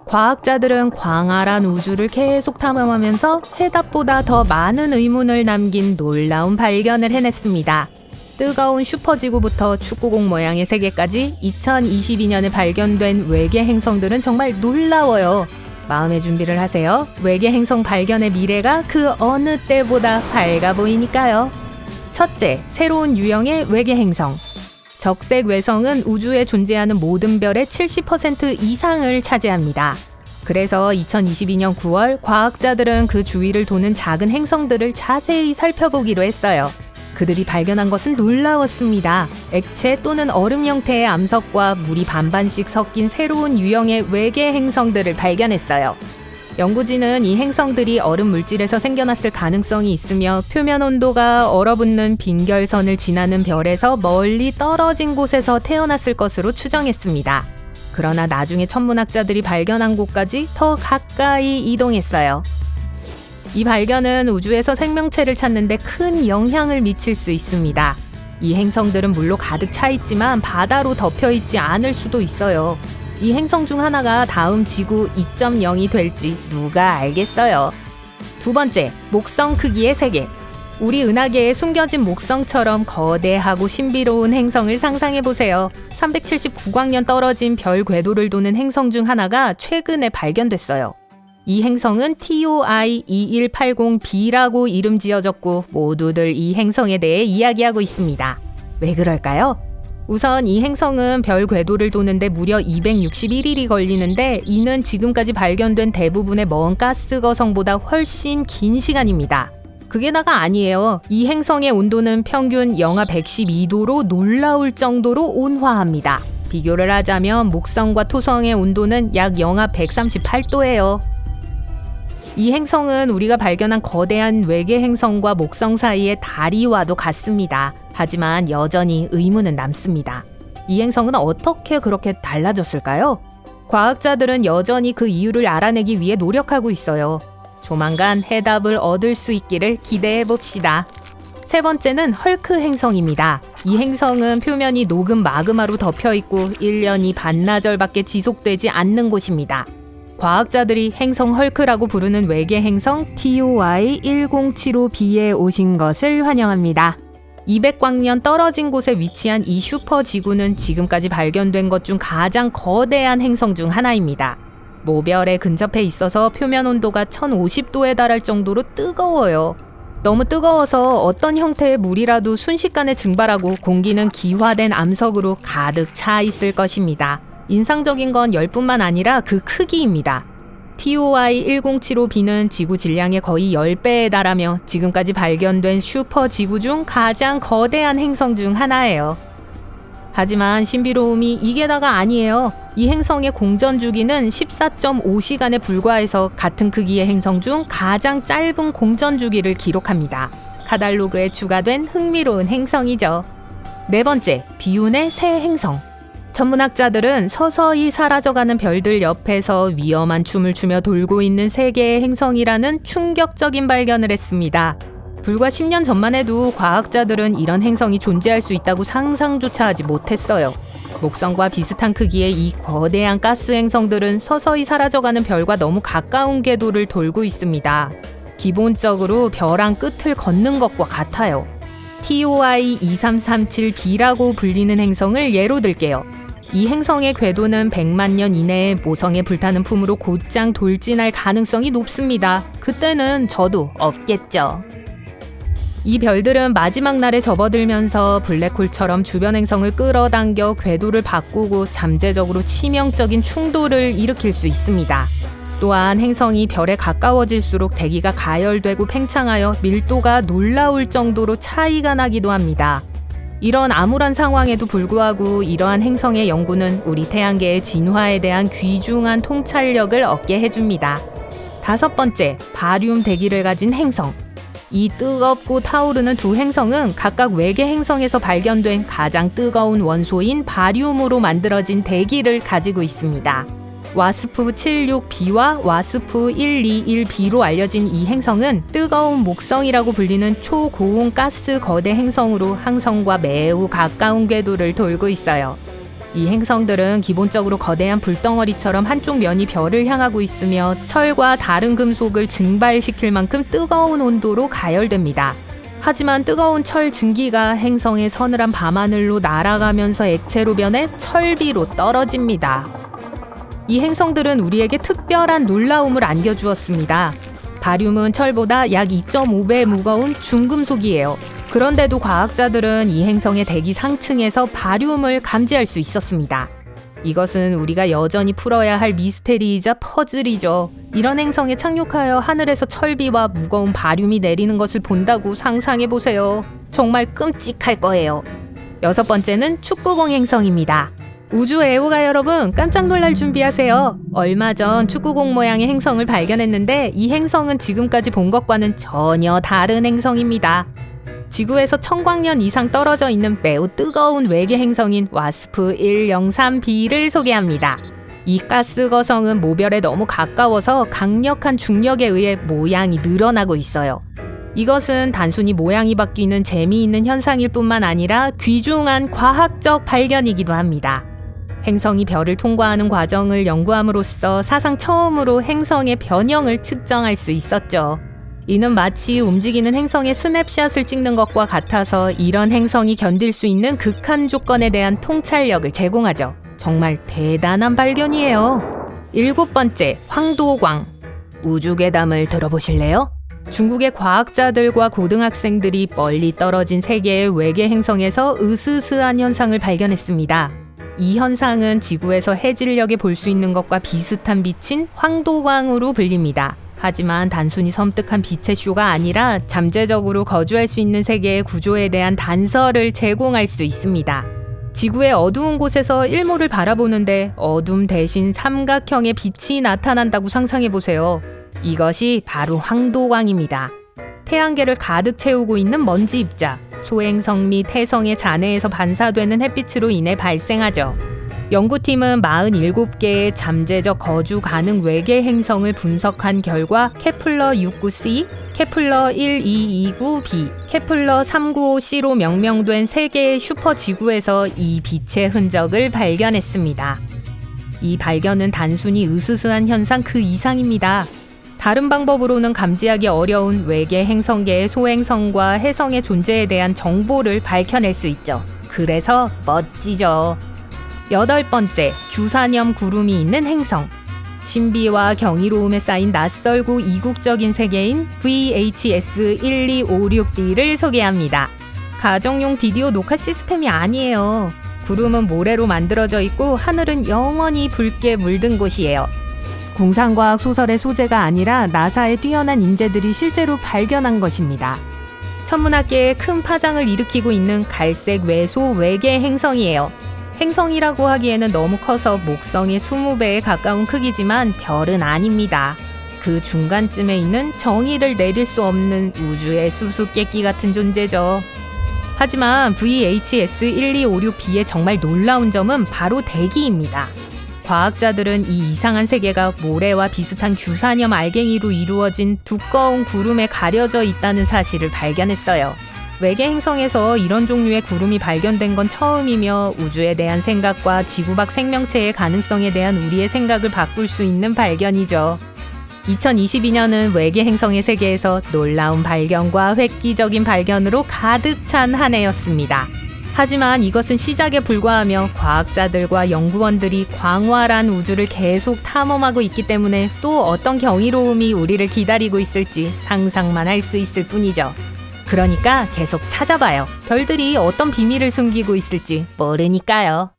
과학자들은 광활한 우주를 계속 탐험하면서 해답보다 더 많은 의문을 남긴 놀라운 발견을 해냈습니다. 뜨거운 슈퍼지구부터 축구공 모양의 세계까지 2022년에 발견된 외계 행성들은 정말 놀라워요. 마음의 준비를 하세요. 외계 행성 발견의 미래가 그 어느 때보다 밝아 보이니까요. 첫째, 새로운 유형의 외계 행성. 적색 외성은 우주에 존재하는 모든 별의 70% 이상을 차지합니다. 그래서 2022년 9월 과학자들은 그 주위를 도는 작은 행성들을 자세히 살펴보기로 했어요. 그들이 발견한 것은 놀라웠습니다. 액체 또는 얼음 형태의 암석과 물이 반반씩 섞인 새로운 유형의 외계 행성들을 발견했어요. 연구진은 이 행성들이 얼음 물질에서 생겨났을 가능성이 있으며 표면 온도가 얼어붙는 빈결선을 지나는 별에서 멀리 떨어진 곳에서 태어났을 것으로 추정했습니다. 그러나 나중에 천문학자들이 발견한 곳까지 더 가까이 이동했어요. 이 발견은 우주에서 생명체를 찾는 데 큰 영향을 미칠 수 있습니다. 이 행성들은 물로 가득 차 있지만 바다로 덮여 있지 않을 수도 있어요. 이 행성 중 하나가 다음 지구 2.0이 될지 누가 알겠어요. 두 번째, 목성 크기의 세계. 우리 은하계에 숨겨진 목성처럼 거대하고 신비로운 행성을 상상해보세요. 379광년 떨어진 별 궤도를 도는 행성 중 하나가 최근에 발견됐어요. 이 행성은 TOI 2180b라고 이름 지어졌고 모두들 이 행성에 대해 이야기하고 있습니다. 왜 그럴까요? 우선 이 행성은 별 궤도를 도는데 무려 261일이 걸리는데 이는 지금까지 발견된 대부분의 먼 가스 거성보다 훨씬 긴 시간입니다. 그게 다가 아니에요. 이 행성의 온도는 평균 영하 112도로 놀라울 정도로 온화합니다. 비교를 하자면 목성과 토성의 온도는 약 영하 138도예요. 이 행성은 우리가 발견한 거대한 외계 행성과 목성 사이의 다리와도 같습니다. 하지만 여전히 의문은 남습니다. 이 행성은 어떻게 그렇게 달라졌을까요? 과학자들은 여전히 그 이유를 알아내기 위해 노력하고 있어요. 조만간 해답을 얻을 수 있기를 기대해 봅시다. 세 번째는 헐크 행성입니다. 이 행성은 표면이 녹은 마그마로 덮여 있고 1년이 반나절밖에 지속되지 않는 곳입니다. 과학자들이 행성 헐크라고 부르는 외계 행성 TOI 1075b에 오신 것을 환영합니다. 200광년 떨어진 곳에 위치한 이 슈퍼지구는 지금까지 발견된 것 중 가장 거대한 행성 중 하나입니다. 모별에 근접해 있어서 표면 온도가 1050도에 달할 정도로 뜨거워요. 너무 뜨거워서 어떤 형태의 물이라도 순식간에 증발하고 공기는 기화된 암석으로 가득 차 있을 것입니다. 인상적인 건 열뿐만 아니라 그 크기입니다. TOI 1075b는 지구 질량의 거의 10배에 달하며 지금까지 발견된 슈퍼지구 중 가장 거대한 행성 중 하나예요. 하지만 신비로움이 이게 다가 아니에요. 이 행성의 공전 주기는 14.5시간에 불과해서 같은 크기의 행성 중 가장 짧은 공전 주기를 기록합니다. 카탈로그에 추가된 흥미로운 행성이죠. 네 번째, 비운의 새 행성. 천문학자들은 서서히 사라져가는 별들 옆에서 위험한 춤을 추며 돌고 있는 세 개의 행성이라는 충격적인 발견을 했습니다. 불과 10년 전만 해도 과학자들은 이런 행성이 존재할 수 있다고 상상조차 하지 못했어요. 목성과 비슷한 크기의 이 거대한 가스 행성들은 서서히 사라져가는 별과 너무 가까운 궤도를 돌고 있습니다. 기본적으로 벼랑 끝을 걷는 것과 같아요. TOI 2337b라고 불리는 행성을 예로 들게요. 이 행성의 궤도는 100만 년 이내에 모성의 불타는 품으로 곧장 돌진할 가능성이 높습니다. 그때는 저도 없겠죠. 이 별들은 마지막 날에 접어들면서 블랙홀처럼 주변 행성을 끌어당겨 궤도를 바꾸고 잠재적으로 치명적인 충돌을 일으킬 수 있습니다. 또한 행성이 별에 가까워질수록 대기가 가열되고 팽창하여 밀도가 놀라울 정도로 차이가 나기도 합니다. 이런 암울한 상황에도 불구하고 이러한 행성의 연구는 우리 태양계의 진화에 대한 귀중한 통찰력을 얻게 해줍니다. 다섯 번째, 바륨 대기를 가진 행성. 이 뜨겁고 타오르는 두 행성은 각각 외계 행성에서 발견된 가장 뜨거운 원소인 바륨으로 만들어진 대기를 가지고 있습니다. 와스프 76b와 와스프 121b로 알려진 이 행성은 뜨거운 목성이라고 불리는 초고온 가스 거대 행성으로 항성과 매우 가까운 궤도를 돌고 있어요. 이 행성들은 기본적으로 거대한 불덩어리처럼 한쪽 면이 별을 향하고 있으며 철과 다른 금속을 증발시킬 만큼 뜨거운 온도로 가열됩니다. 하지만 뜨거운 철 증기가 행성의 서늘한 밤하늘로 날아가면서 액체로 변해 철비로 떨어집니다. 이 행성들은 우리에게 특별한 놀라움을 안겨주었습니다. 바륨은 철보다 약 2.5배 무거운 중금속이에요. 그런데도 과학자들은 이 행성의 대기 상층에서 바륨을 감지할 수 있었습니다. 이것은 우리가 여전히 풀어야 할 미스테리이자 퍼즐이죠. 이런 행성에 착륙하여 하늘에서 철비와 무거운 바륨이 내리는 것을 본다고 상상해보세요. 정말 끔찍할 거예요. 6번째는 축구공 행성입니다. 우주 애호가 여러분, 깜짝 놀랄 준비하세요. 얼마 전 축구공 모양의 행성을 발견했는데 이 행성은 지금까지 본 것과는 전혀 다른 행성입니다. 지구에서 1000광년 이상 떨어져 있는 매우 뜨거운 외계 행성인 와스프 103b를 소개합니다. 이 가스 거성은 모별에 너무 가까워서 강력한 중력에 의해 모양이 늘어나고 있어요. 이것은 단순히 모양이 바뀌는 재미있는 현상일 뿐만 아니라 귀중한 과학적 발견이기도 합니다. 행성이 별을 통과하는 과정을 연구함으로써 사상 처음으로 행성의 변형을 측정할 수 있었죠. 이는 마치 움직이는 행성의 스냅샷을 찍는 것과 같아서 이런 행성이 견딜 수 있는 극한 조건에 대한 통찰력을 제공하죠. 정말 대단한 발견이에요. 7번째, 황도광. 우주괴담을 들어보실래요? 중국의 과학자들과 고등학생들이 멀리 떨어진 세계의 외계 행성에서 으스스한 현상을 발견했습니다. 이 현상은 지구에서 해질녘에 볼 수 있는 것과 비슷한 빛인 황도광으로 불립니다. 하지만 단순히 섬뜩한 빛의 쇼가 아니라 잠재적으로 거주할 수 있는 세계의 구조에 대한 단서를 제공할 수 있습니다. 지구의 어두운 곳에서 일몰을 바라보는데 어둠 대신 삼각형의 빛이 나타난다고 상상해보세요. 이것이 바로 황도광입니다. 태양계를 가득 채우고 있는 먼지 입자, 소행성 및 태성의 잔해에서 반사되는 햇빛으로 인해 발생하죠. 연구팀은 47개의 잠재적 거주 가능 외계 행성을 분석한 결과 케플러 69c, 케플러 1229b, 케플러 395c로 명명된 3개의 슈퍼지구에서 이 빛의 흔적을 발견했습니다. 이 발견은 단순히 으스스한 현상 그 이상입니다. 다른 방법으로는 감지하기 어려운 외계 행성계의 소행성과 해성의 존재에 대한 정보를 밝혀낼 수 있죠. 그래서 멋지죠. 8번째, 규산염 구름이 있는 행성. 신비와 경이로움에 쌓인 낯설고 이국적인 세계인 VHS1256b를 소개합니다. 가정용 비디오 녹화 시스템이 아니에요. 구름은 모래로 만들어져 있고 하늘은 영원히 붉게 물든 곳이에요. 공상과학 소설의 소재가 아니라 나사의 뛰어난 인재들이 실제로 발견한 것입니다. 천문학계에 큰 파장을 일으키고 있는 갈색 외소 외계 행성이에요. 행성이라고 하기에는 너무 커서 목성의 20배에 가까운 크기지만 별은 아닙니다. 그 중간쯤에 있는 정의를 내릴 수 없는 우주의 수수께끼 같은 존재죠. 하지만 VHS1256b의 정말 놀라운 점은 바로 대기입니다. 과학자들은 이 이상한 세계가 모래와 비슷한 규산염 알갱이로 이루어진 두꺼운 구름에 가려져 있다는 사실을 발견했어요. 외계 행성에서 이런 종류의 구름이 발견된 건 처음이며 우주에 대한 생각과 지구 밖 생명체의 가능성에 대한 우리의 생각을 바꿀 수 있는 발견이죠. 2022년은 외계 행성의 세계에서 놀라운 발견과 획기적인 발견으로 가득 찬 한 해였습니다. 하지만 이것은 시작에 불과하며 과학자들과 연구원들이 광활한 우주를 계속 탐험하고 있기 때문에 또 어떤 경이로움이 우리를 기다리고 있을지 상상만 할 수 있을 뿐이죠. 그러니까 계속 찾아봐요. 별들이 어떤 비밀을 숨기고 있을지 모르니까요.